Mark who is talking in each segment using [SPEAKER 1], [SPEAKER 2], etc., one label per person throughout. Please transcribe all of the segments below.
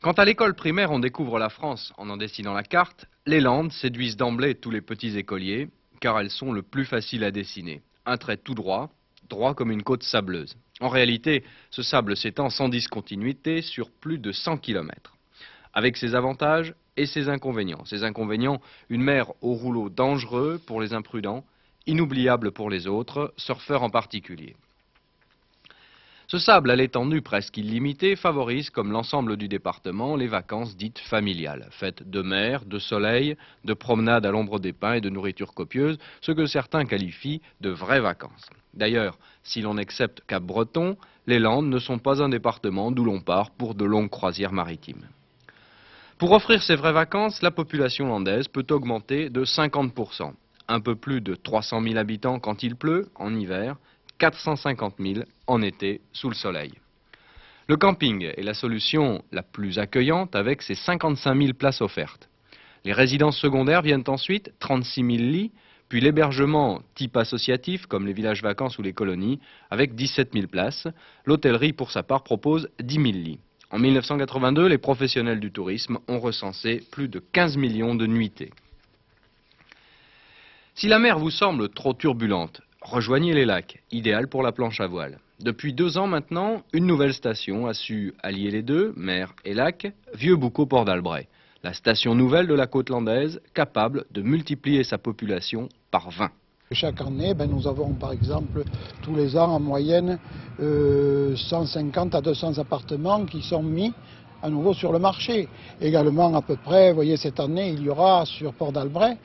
[SPEAKER 1] Quand à l'école primaire on découvre la France en dessinant la carte, les Landes séduisent d'emblée tous les petits écoliers, car elles sont le plus faciles à dessiner. Un trait tout droit, droit comme une côte sableuse. En réalité, ce sable s'étend sans discontinuité sur plus de 100 km. Avec ses avantages et ses inconvénients. Ses inconvénients, une mer au rouleau dangereux pour les imprudents, inoubliable pour les autres, surfeurs en particulier. Ce sable à l'étendue presque illimitée favorise, comme l'ensemble du département, les vacances dites familiales, faites de mer, de soleil, de promenades à l'ombre des pins et de nourriture copieuse, ce que certains qualifient de vraies vacances. D'ailleurs, si l'on accepte Cap-Breton, les Landes ne sont pas un département d'où l'on part pour de longues croisières maritimes. Pour offrir ces vraies vacances, la population landaise peut augmenter de 50%, un peu plus de 300 000 habitants quand il pleut, en hiver, 450 000 en été, sous le soleil. Le camping est la solution la plus accueillante avec ses 55 000 places offertes. Les résidences secondaires viennent ensuite, 36 000 lits, puis l'hébergement type associatif, comme les villages vacances ou les colonies, avec 17 000 places. L'hôtellerie, pour sa part, propose 10 000 lits. En 1982, les professionnels du tourisme ont recensé plus de 15 millions de nuitées. Si la mer vous semble trop turbulente, rejoignez les lacs, idéal pour la planche à voile. Depuis 2 ans maintenant, une nouvelle station a su allier les deux, mer et lac, Vieux-Boucau-Port d'Albret. La station nouvelle de la côte landaise, capable de multiplier sa population par 20.
[SPEAKER 2] Chaque année, nous avons par exemple tous les ans en moyenne 150 à 200 appartements qui sont mis à nouveau sur le marché. Également à peu près, vous voyez cette année, il y aura sur Port d'Albret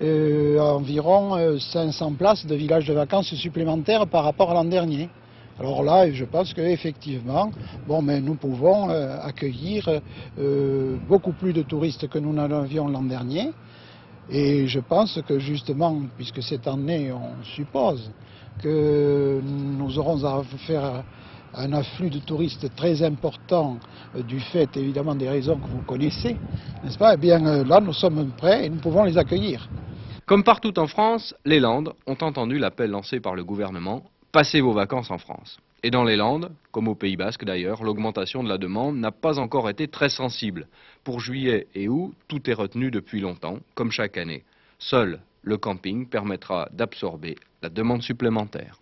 [SPEAKER 2] environ 500 places de villages de vacances supplémentaires par rapport à l'an dernier. Alors là, je pense qu'effectivement, nous pouvons accueillir beaucoup plus de touristes que nous n'en avions l'an dernier. Et je pense que justement, puisque cette année, on suppose que nous aurons à faire un afflux de touristes très important du fait évidemment des raisons que vous connaissez, n'est-ce pas? Eh bien là, nous sommes prêts et nous pouvons les accueillir.
[SPEAKER 1] Comme partout en France, les Landes ont entendu l'appel lancé par le gouvernement « Passez vos vacances en France ». Et dans les Landes, comme au Pays Basque d'ailleurs, l'augmentation de la demande n'a pas encore été très sensible. Pour juillet et août, tout est retenu depuis longtemps, comme chaque année. Seul le camping permettra d'absorber la demande supplémentaire.